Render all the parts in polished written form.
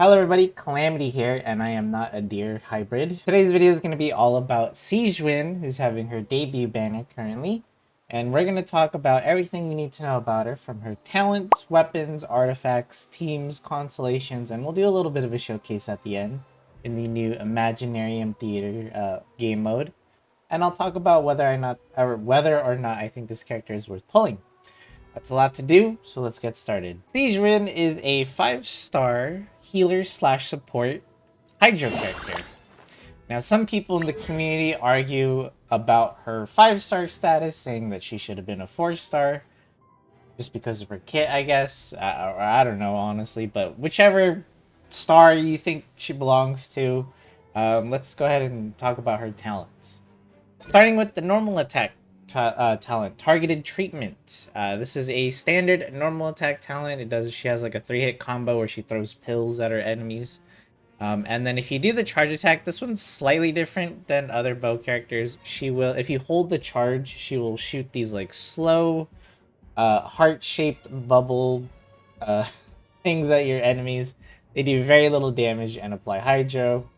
Hello everybody, Calamity here, and I am not a deer hybrid. Today's video is going to be all about Sigewinne, who's having her debut banner currently. And we're going to talk about everything you need to know about her, from her talents, weapons, artifacts, teams, constellations, and we'll do a little bit of a showcase at the end in the new Imaginarium Theater game mode. And I'll talk about whether or not I think this character is worth pulling. That's a lot to do, so let's get started. Sigewinne is a 5-star healer slash support Hydro character. Now, some people in the community argue about her 5-star status, saying that she should have been a 4-star, just because of her kit, I guess. Or I don't know, honestly, but whichever star you think she belongs to, let's go ahead and talk about her talents. Starting with the normal attack talent, targeted treatment. This is a standard normal attack talent. She has like a 3-hit combo where she throws pills at her enemies. And then if you do the charge attack, this one's slightly different than other bow characters. If you hold the charge, she will shoot these like slow, heart-shaped bubble things at your enemies. They do very little damage and apply hydro.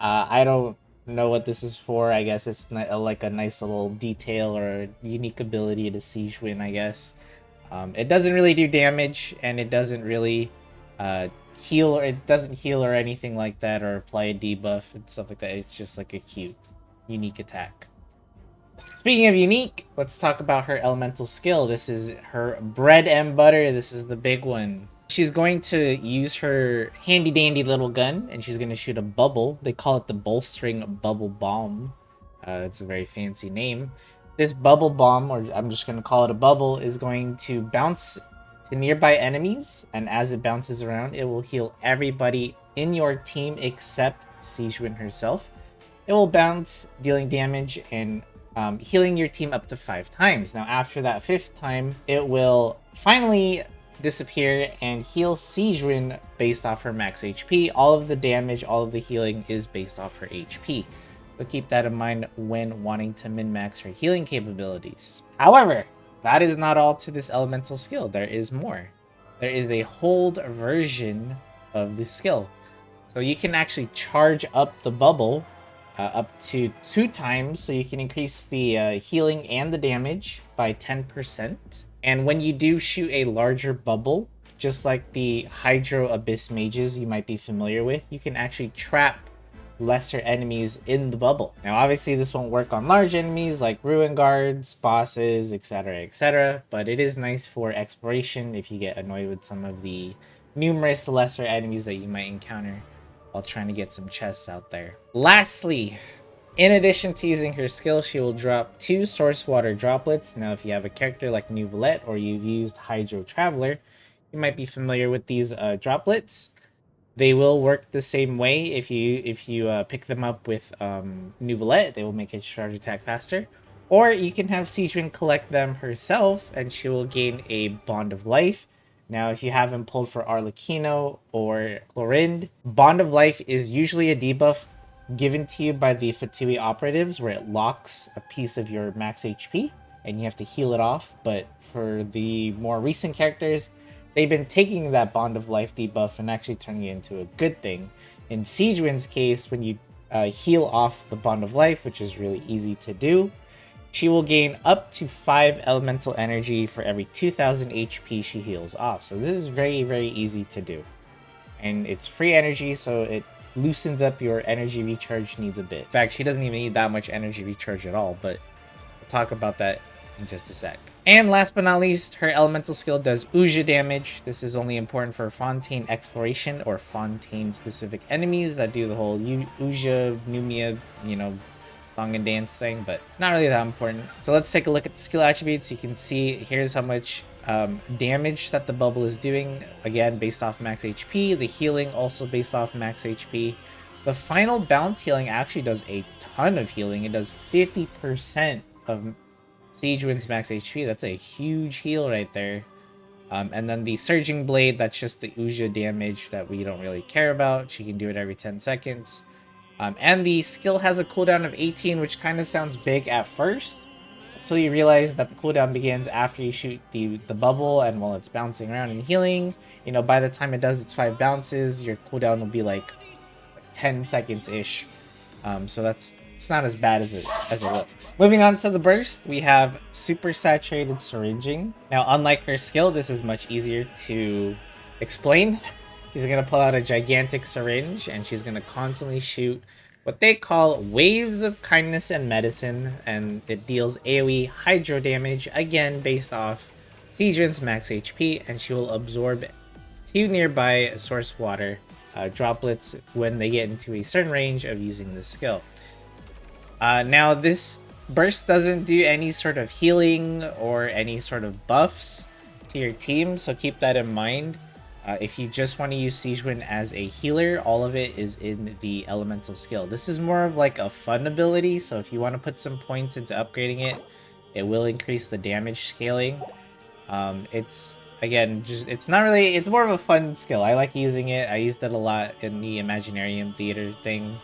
I don't know what this is for. I guess it's like a nice little detail or unique ability to Sigewinne, I guess. It doesn't really do damage, and it doesn't really heal, or it doesn't heal or anything like that, or apply a debuff and stuff like that. It's just like a cute, unique attack. Speaking of unique, let's talk about her elemental skill. This is her bread and butter. This is the big one. She's going to use her handy dandy little gun, and she's going to shoot a bubble. They call it the bolstering bubble bomb. It's a very fancy name. This bubble bomb, or I'm just going to call it a bubble, is going to bounce to nearby enemies, and as it bounces around, it will heal everybody in your team except Sigewinne herself. It will bounce, dealing damage and healing your team up to 5 times. Now, after that 5th time, it will finally disappear and heal Sigewinne based off her max HP. All of the damage, all of the healing is based off her HP. So keep that in mind when wanting to min-max her healing capabilities. However, that is not all to this elemental skill. There is more. There is a hold version of this skill. So you can actually charge up the bubble up to 2 times, so you can increase the healing and the damage by 10%. And when you do shoot a larger bubble, just like the Hydro Abyss mages you might be familiar with, you can actually trap lesser enemies in the bubble. Now, obviously, this won't work on large enemies like Ruin Guards, bosses, etc., but it is nice for exploration if you get annoyed with some of the numerous lesser enemies that you might encounter while trying to get some chests out there. Lastly, in addition to using her skill, she will drop 2 source water droplets. Now, if you have a character like Neuvillette or you've used Hydro Traveler, you might be familiar with these droplets. They will work the same way if you pick them up with Neuvillette. They will make its charge attack faster. Or you can have Sigewinne collect them herself, and she will gain a Bond of Life. Now, if you haven't pulled for Arlecchino or Clorinde, Bond of Life is usually a debuff given to you by the Fatui operatives, where it locks a piece of your max HP and you have to heal it off. But for the more recent characters, they've been taking that Bond of Life debuff and actually turning it into a good thing. In Sigewinne's case, when you heal off the Bond of Life, which is really easy to do, she will gain up to 5 elemental energy for every 2000 HP she heals off. So this is very, very easy to do. And it's free energy, so it loosens up your energy recharge needs a bit. In fact, she doesn't even need that much energy recharge at all, but we'll talk about that in just a sec. And last but not least, her elemental skill does Uja damage. This is only important for Fontaine exploration or Fontaine specific enemies that do the whole Uja, Numia, song and dance thing, but not really that important. So let's take a look at the skill attributes. You can see here's how much damage that the bubble is doing, again based off max HP. The healing also based off max HP. The final bounce healing actually does a ton of healing. It does 50% of Sigewinne's max HP. That's a huge heal right there. And then the Surging Blade, that's just the Uja damage that we don't really care about. She can do it every 10 seconds. And the skill has a cooldown of 18, which kind of sounds big at first. until you realize that the cooldown begins after you shoot the bubble, and while it's bouncing around and healing, you know, by the time it does its 5 bounces, your cooldown will be like 10 seconds-ish. So it's not as bad as it looks. Moving on to the burst, we have super saturated syringing. Now, unlike her skill, this is much easier to explain. She's gonna pull out a gigantic syringe, and she's gonna constantly shoot what they call waves of kindness and medicine, and it deals AoE hydro damage, again based off Sigewinne's max HP, and she will absorb 2 nearby source water droplets when they get into a certain range of using this skill. Now, this burst doesn't do any sort of healing or any sort of buffs to your team, so keep that in mind. If you just want to use Sigewinne as a healer, all of it is in the elemental skill. This is more of like a fun ability, so if you want to put some points into upgrading it, it will increase the damage scaling. It's again, it's not really, it's more of a fun skill. I like using it. I used it a lot in the Imaginarium theater thing.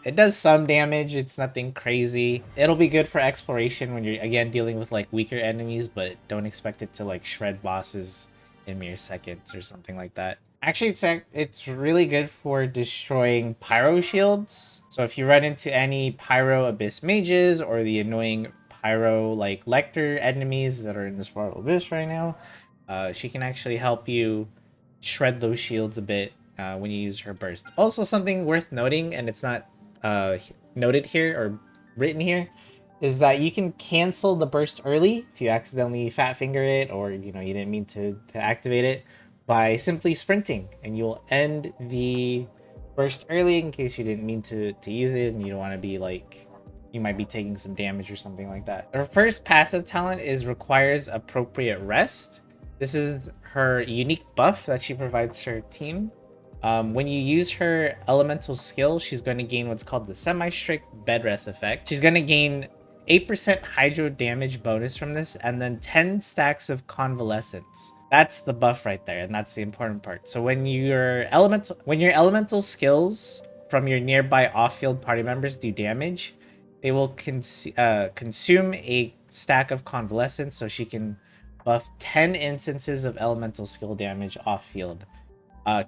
It does some damage. It's nothing crazy. It'll be good for exploration when you're again dealing with like weaker enemies, but don't expect it to like shred bosses in mere seconds or something like that. Actually, it's really good for destroying pyro shields. So if you run into any pyro abyss mages or the annoying pyro like lector enemies that are in this world abyss right now, she can actually help you shred those shields a bit when you use her burst. Also, something worth noting, and it's not noted here or written here, is that you can cancel the burst early if you accidentally fat finger it, or you know you didn't mean to activate it, by simply sprinting, and you'll end the burst early in case you didn't mean to use it and you don't want to be like, you might be taking some damage or something like that. Her first passive talent is requires appropriate rest. This is her unique buff that she provides to her team. When you use her elemental skill, she's going to gain what's called the semi-strict bed rest effect. She's going to gain 8% hydro damage bonus from this, and then 10 stacks of convalescence. That's the buff right there, and that's the important part. So when your elemental skills from your nearby off-field party members do damage, they will consume a stack of convalescence, so she can buff 10 instances of elemental skill damage off-field.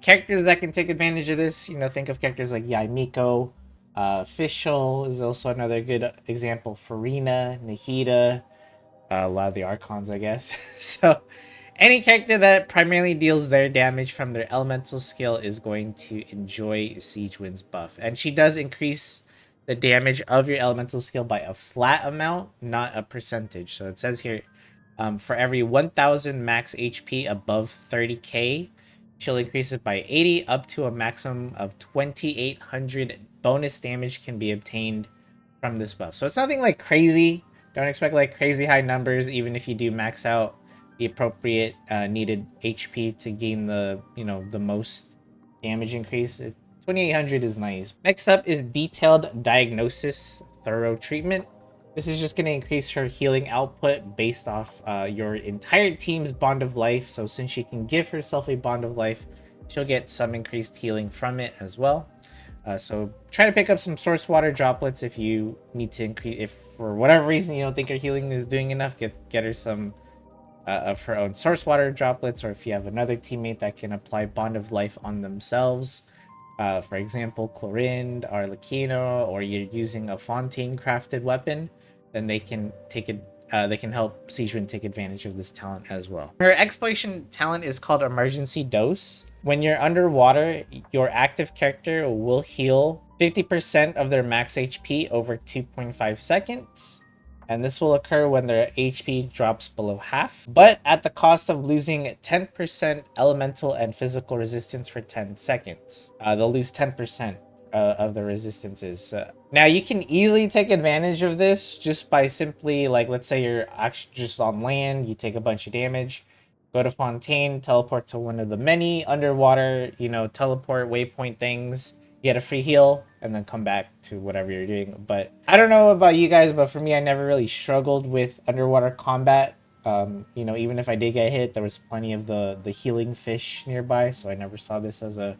Characters that can take advantage of this, you know, think of characters like Yaimiko. Fischl is also another good example. Farina, Nahida, a lot of the Archons, I guess. So any character that primarily deals their damage from their elemental skill is going to enjoy Sigewinne's buff. And she does increase the damage of your elemental skill by a flat amount, not a percentage. So it says here, for every 1000 max HP above 30k, she'll increase it by 80 up to a maximum of 2800 bonus damage can be obtained from this buff. So it's nothing like crazy. Don't expect like crazy high numbers, even if you do max out the appropriate needed HP to gain the, you know, the most damage increase. 2800 is nice. Next up is Detailed Diagnosis Thorough Treatment. This is just going to increase her healing output based off your entire team's bond of life. So since she can give herself a bond of life, she'll get some increased healing from it as well. So try to pick up some source water droplets if you need to increase. If for whatever reason you don't think her healing is doing enough, get her some of her own source water droplets. Or if you have another teammate that can apply bond of life on themselves, for example, Chlorinde, Arlecchino, or you're using a Fontaine crafted weapon, then they can take it. They can help Sigewinne take advantage of this talent as well. Her exploration talent is called Emergency Dose. When you're underwater, your active character will heal 50% of their max HP over 2.5 seconds. And this will occur when their HP drops below half, but at the cost of losing 10% elemental and physical resistance for 10 seconds. They'll lose 10% of the resistances. Now you can easily take advantage of this just by simply, like, let's say you're actually just on land, you take a bunch of damage, go to Fontaine, teleport to one of the many underwater, you know, teleport waypoint things, get a free heal, and then come back to whatever you're doing. But I don't know about you guys, but for me, I never really struggled with underwater combat. You know, even if I did get hit, there was plenty of the healing fish nearby, so I never saw this as a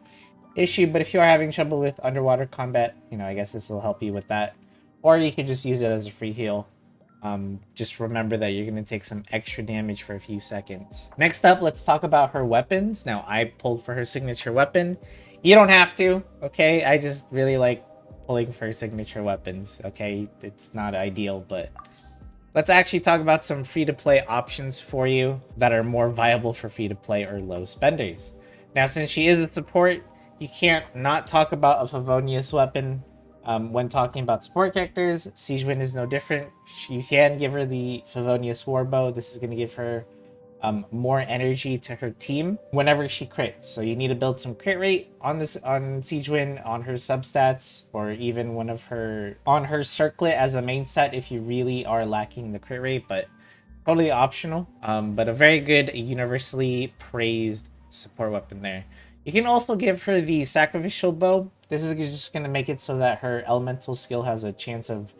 issue. But if you are having trouble with underwater combat, you know, I guess this will help you with that. Or you could just use it as a free heal Just remember that you're going to take some extra damage for a few seconds. Next up, let's talk about her weapons. Now, I pulled for her signature weapon. You don't have to, okay? I just really like pulling for her signature weapons, okay? It's not ideal, but let's actually talk about some free-to-play options for you that are more viable for free-to-play or low spenders. Now, since she is a support, you can't not talk about a Favonius weapon. When talking about support characters, Sigewinne is no different. You can give her the Favonius Warbow. This is going to give her more energy to her team whenever she crits. So you need to build some crit rate on Sigewinne, on her substats, or even one of her on her circlet as a main set if you really are lacking the crit rate, but totally optional. But a very good universally praised support weapon there. You can also give her the sacrificial bow. This is just going to make it so that her elemental skill has a chance of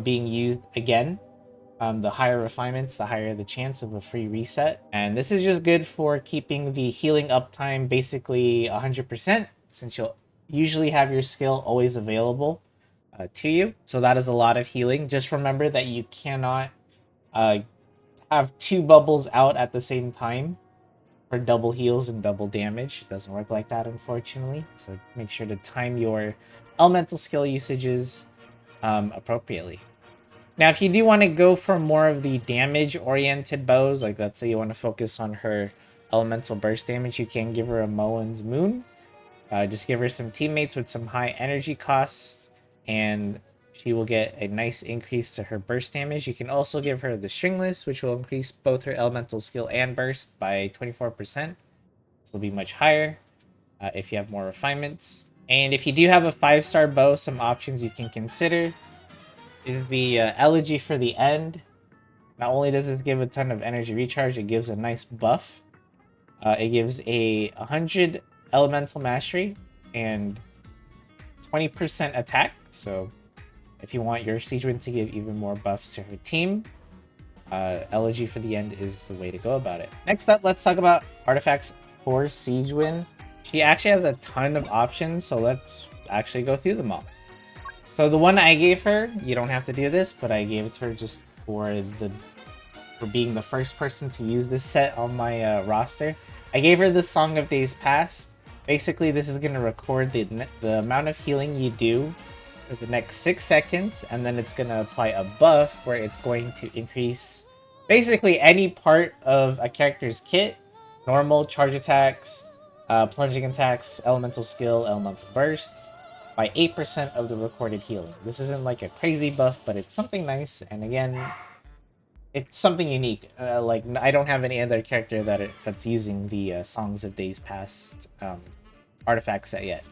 being used again. The higher refinements, the higher the chance of a free reset. And this is just good for keeping the healing uptime basically 100%, since you'll usually have your skill always available to you. So that is a lot of healing. Just remember that you cannot have two bubbles out at the same time for double heals and double damage. It doesn't work like that, unfortunately. So make sure to time your elemental skill usages appropriately. Now, if you do want to go for more of the damage-oriented bows, like let's say you want to focus on her elemental burst damage, you can give her a Moen's Moon. Just give her some teammates with some high energy costs, and she will get a nice increase to her burst damage. You can also give her the Stringless, which will increase both her elemental skill and burst by 24%. This will be much higher if you have more refinements. And if you do have a 5-star bow, some options you can consider is the Elegy for the End. Not only does this give a ton of energy recharge, it gives a nice buff. It gives a 100 elemental mastery and 20% attack. So if you want your Sigewinne to give even more buffs to her team, Elegy for the End is the way to go about it. Next up, let's talk about artifacts for Sigewinne. She actually has a ton of options, so let's actually go through them all. So the one I gave her, you don't have to do this, but I gave it to her just for being the first person to use this set on my roster. I gave her the Song of Days Past. Basically, this is going to record the amount of healing you do for the next 6 seconds, and then it's going to apply a buff where it's going to increase basically any part of a character's kit. Normal, charge attacks, plunging attacks, elemental skill, elemental burst, by 8% of the recorded healing. This isn't like a crazy buff, but it's something nice, and again, it's something unique. Like, I don't have any other character that's using the Songs of Days Past artifact set yet.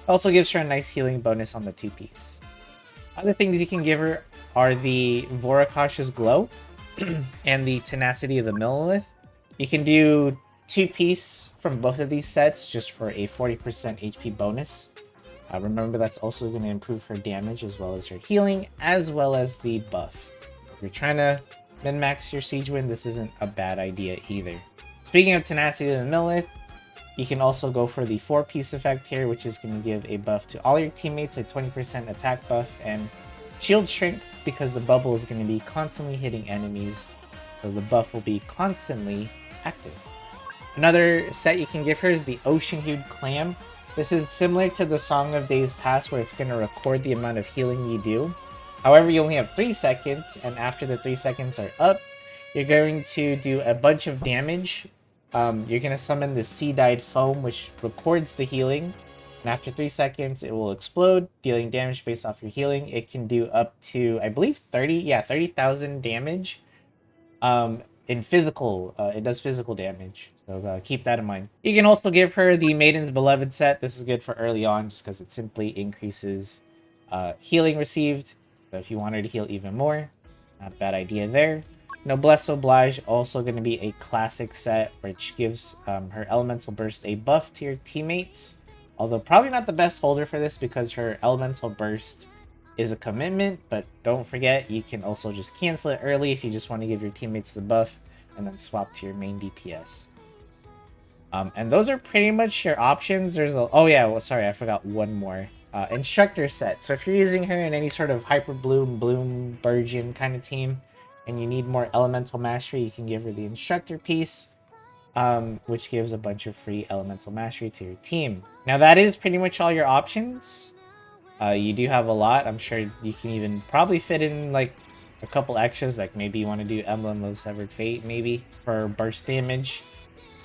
Also gives her a nice healing bonus on the 2-piece. Other things you can give her are the Voracash's Glow and the Tenacity of the Millilith. You can do 2-piece from both of these sets just for a 40% HP bonus. Remember, that's also going to improve her damage as well as her healing, as well as the buff. If you're trying to min-max your Sigewinne, this isn't a bad idea either. Speaking of Tenacity of the Millilith, you can also go for the 4-piece effect here, which is going to give a buff to all your teammates, a 20% attack buff, and shield strength, because the bubble is going to be constantly hitting enemies, so the buff will be constantly active. Another set you can give her is the Ocean-Hued Clam. This is similar to the Song of Days Past, where it's going to record the amount of healing you do. However, you only have 3 seconds, and after the 3 seconds are up, you're going to do a bunch of damage. You're going to summon the Sea-Dyed Foam, which records the healing. And after 3 seconds, it will explode, dealing damage based off your healing. It can do up to, I believe, 30,000 damage. In physical, it does physical damage, so keep that in mind. You can also give her the Maiden's Beloved set. This is good for early on just because it simply increases healing received. So if you want her to heal even more, not a bad idea there. Noblesse Oblige, also going to be a classic set, which gives her Elemental Burst a buff to your teammates. Although probably not the best holder for this because her Elemental Burst is a commitment, but don't forget, you can also just cancel it early if you just want to give your teammates the buff and then swap to your main DPS. And those are pretty much your options. There's a... Oh yeah, well, sorry, I forgot one more. instructor set. So if you're using her in any sort of Hyper Bloom, Burgeon kind of team, and you need more elemental mastery, you can give her the instructor piece, which gives a bunch of free elemental mastery to your team. Now that is pretty much all your options. You do have a lot. I'm sure you can even probably fit in like a couple extras, like maybe you want to do Emblem of Severed Fate, maybe for burst damage.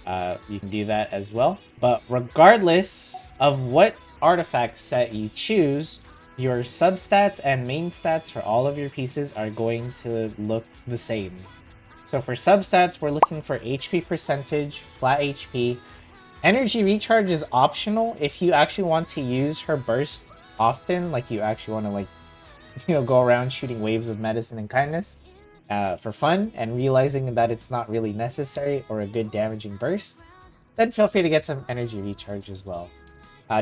You can do that as well. But regardless of what artifact set you choose, your substats and main stats for all of your pieces are going to look the same. So for substats, we're looking for HP percentage, flat HP. Energy recharge is optional if you actually want to use her burst often, like you actually want to like, go around shooting waves of medicine and kindness for fun, and realizing that it's not really necessary or a good damaging burst, then feel free to get some energy recharge as well.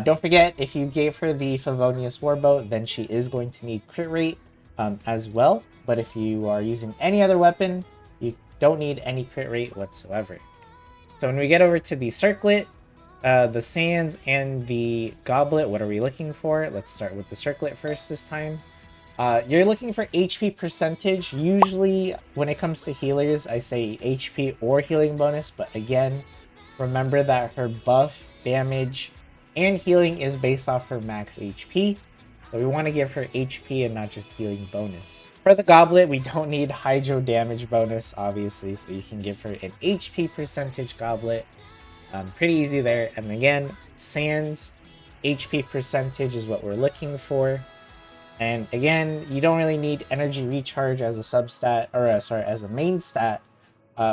Don't forget, if you gave her the Favonius Warbow, then she is going to need crit rate as well. But if you are using any other weapon, you don't need any crit rate whatsoever. So when we get over to the circlet, the sands, and the goblet, what are we looking for? Let's start with the circlet first this time. You're looking for HP percentage. Usually when it comes to healers, I say HP or healing bonus, but again, remember that her buff, damage, and healing is based off her max HP. So we want to give her HP and not just healing bonus. For the goblet, we don't need hydro damage bonus, obviously, so you can give her an HP percentage goblet. Pretty easy there. And again, sands, HP percentage is what we're looking for. And again, you don't really need energy recharge as a substat, or as a main stat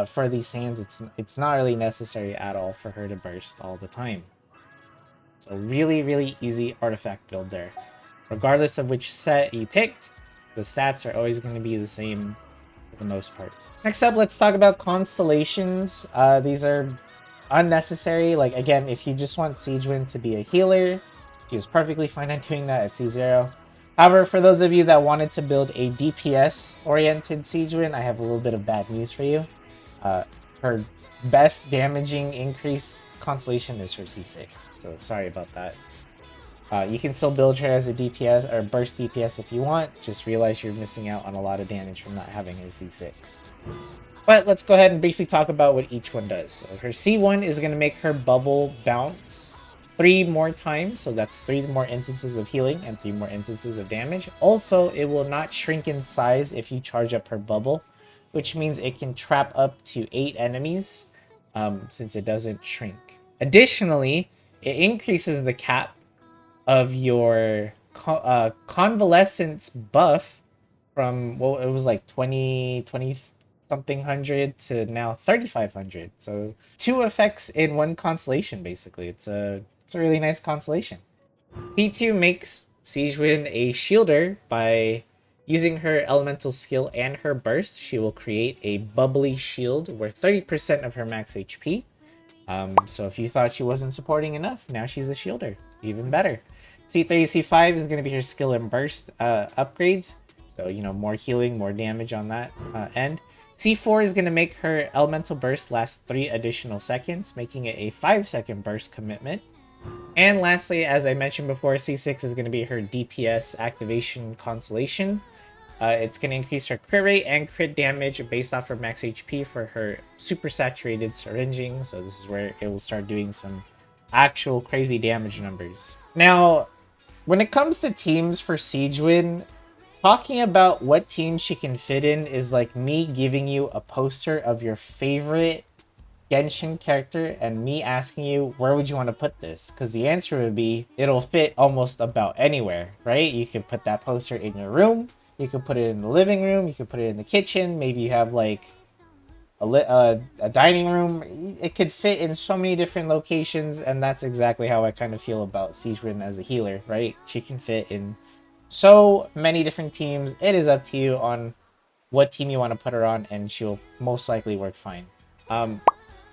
for these sands. It's not really necessary at all for her to burst all the time. So really, really easy artifact build there. Regardless of which set you picked, the stats are always going to be the same for the most part. Next up, let's talk about Constellations. These are unnecessary. Like, again, if you just want Sigewinne to be a healer, she was perfectly fine at doing that at C0. However, for those of you that wanted to build a DPS-oriented Sigewinne, I have a little bit of bad news for you. Her best damaging increase Constellation is her C6, so sorry about that. You can still build her as a DPS or burst DPS if you want, just realize you're missing out on a lot of damage from not having her C6. But let's go ahead and briefly talk about what each one does. So her C1 is going to make her bubble bounce 3 more times, so that's 3 more instances of healing and 3 more instances of damage. Also, it will not shrink in size if you charge up her bubble, which means it can trap up to 8 enemies since it doesn't shrink. Additionally, it increases the cap of your convalescence buff from, well, it was like 20 something hundred to now 3500. So 2 effects in 1 constellation, basically. It's a really nice constellation. C2 makes Sigewinne a shielder. By using her elemental skill and her burst, she will create a bubbly shield worth 30% of her max HP. So if you thought she wasn't supporting enough, now she's a shielder. Even better. C3, C5 is going to be her skill and burst upgrades. So, more healing, more damage on that end. C4 is going to make her elemental burst last 3 additional seconds, making it a 5-second burst commitment. And lastly, as I mentioned before, C6 is going to be her DPS activation constellation. It's going to increase her crit rate and crit damage based off her max HP for her super saturated syringing. So this is where it will start doing some actual crazy damage numbers. Now, when it comes to teams for Sigewinne, talking about what team she can fit in is like me giving you a poster of your favorite Genshin character and me asking you, where would you want to put this? Because the answer would be, it'll fit almost about anywhere, right? You can put that poster in your room, you can put it in the living room, you can put it in the kitchen, maybe you have like a dining room. It could fit in so many different locations, and that's exactly how I kind of feel about Sigewinne as a healer, right? She can fit in so many different teams. It is up to you on what team you want to put her on, and she'll most likely work fine.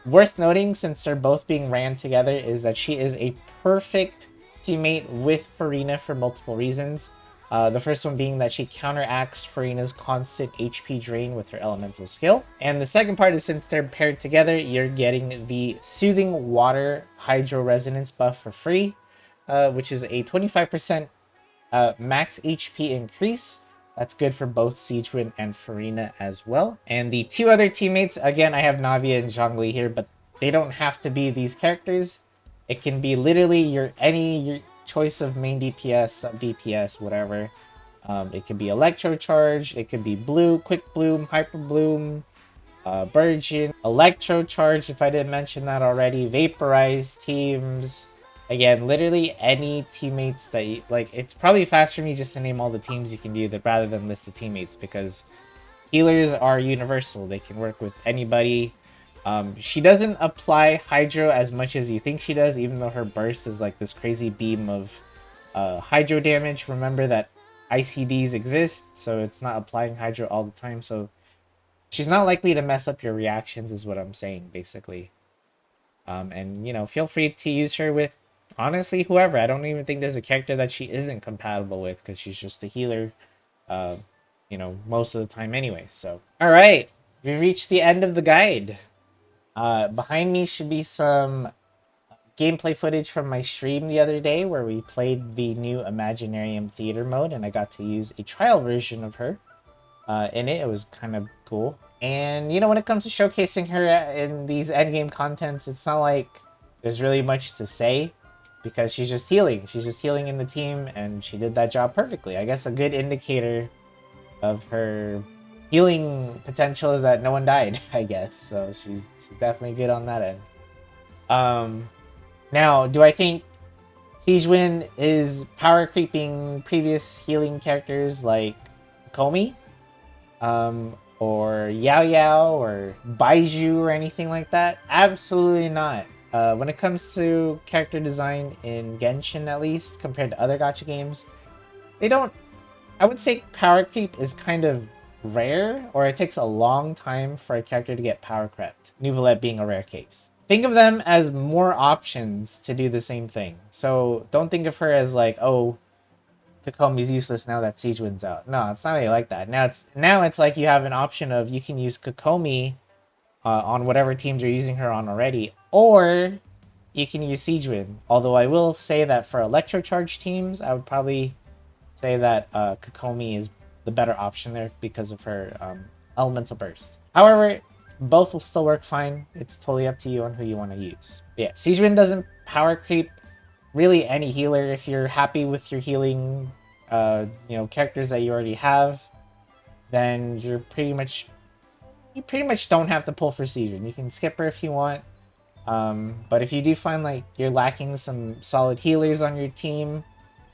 Worth noting, since they're both being ran together, is that she is a perfect teammate with Farina for multiple reasons. The first one being that she counteracts Farina's constant HP drain with her elemental skill. And the second part is, since they're paired together, you're getting the Soothing Water Hydro Resonance buff for free. which is a 25% max HP increase. That's good for both Sigewinne and Farina as well. And the two other teammates, again, I have Navia and Zhongli here, but they don't have to be these characters. It can be literally your choice of main DPS, sub DPS, whatever. It could be Electro Charge, it could be Blue, Quick Bloom, Hyper Bloom, Virgin, Electro Charge, if I didn't mention that already, Vaporize teams. Again, literally any teammates that you, like, it's probably faster for me just to name all the teams you can do that rather than list the teammates, because healers are universal. They can work with anybody. She doesn't apply Hydro as much as you think she does, even though her burst is like this crazy beam of Hydro damage. Remember that ICDs exist, so it's not applying Hydro all the time, so she's not likely to mess up your reactions is what I'm saying, basically. And, you know, feel free to use her with, honestly, whoever. I don't even think there's a character that she isn't compatible with, because she's just a healer, you know, most of the time anyway. So, all right, we reached the end of the guide. Behind me should be some gameplay footage from my stream the other day where we played the new Imaginarium Theater mode, and I got to use a trial version of her in it. It was kind of cool. And, you know, when it comes to showcasing her in these endgame contents, it's not like there's really much to say, because she's just healing. She's just healing in the team, and she did that job perfectly. I guess a good indicator of her healing potential is that no one died, I guess. So she's definitely good on that end. Now, do I think Sigewinne is power creeping previous healing characters like Komi? Or Yao Yao or Baiju or anything like that? Absolutely not. When it comes to character design in Genshin, at least, compared to other gacha games, they don't... I would say power creep is kind of rare, or it takes a long time for a character to get power crept. Nuvolette being a rare case. Think of them as more options to do the same thing. So don't think of her as like, oh, Kokomi's useless now that Sigewinne's out. No, it's not really like that. Now it's like you have an option of you can use Kokomi on whatever teams you're using her on already, or you can use Sigewinne. Although I will say that for Electro Charge teams, I would probably say that Kokomi is the better option there because of her Elemental Burst. However, both will still work fine. It's totally up to you on who you want to use. But yeah, Sigewinne doesn't power creep really any healer. If you're happy with your healing you know, characters that you already have, then you pretty much don't have to pull for Sigewinne. You can skip her if you want, but if you do find like you're lacking some solid healers on your team,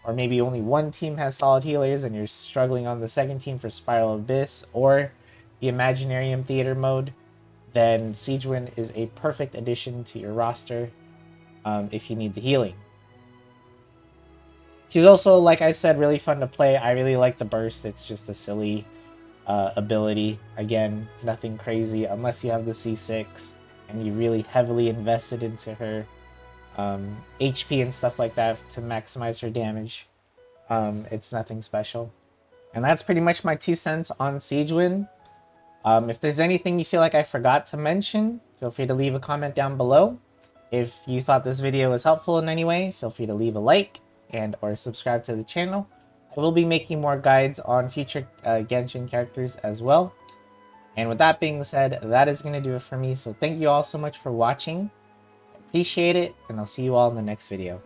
or maybe only one team has solid healers and you're struggling on the second team for Spiral Abyss or the Imaginarium Theater mode, then Sigewinne is a perfect addition to your roster if you need the healing. She's also, like I said, really fun to play. I really like the burst. It's just a silly ability. Again, nothing crazy unless you have the C6 and you really heavily invested into her HP and stuff like that to maximize her damage. It's nothing special. And that's pretty much my 2 cents on Sigewinne. If there's anything you feel like I forgot to mention, feel free to leave a comment down below. If you thought this video was helpful in any way, feel free to leave a like and or subscribe to the channel. I will be making more guides on future Genshin characters as well. And with that being said, that is going to do it for me. So thank you all so much for watching. I appreciate it, and I'll see you all in the next video.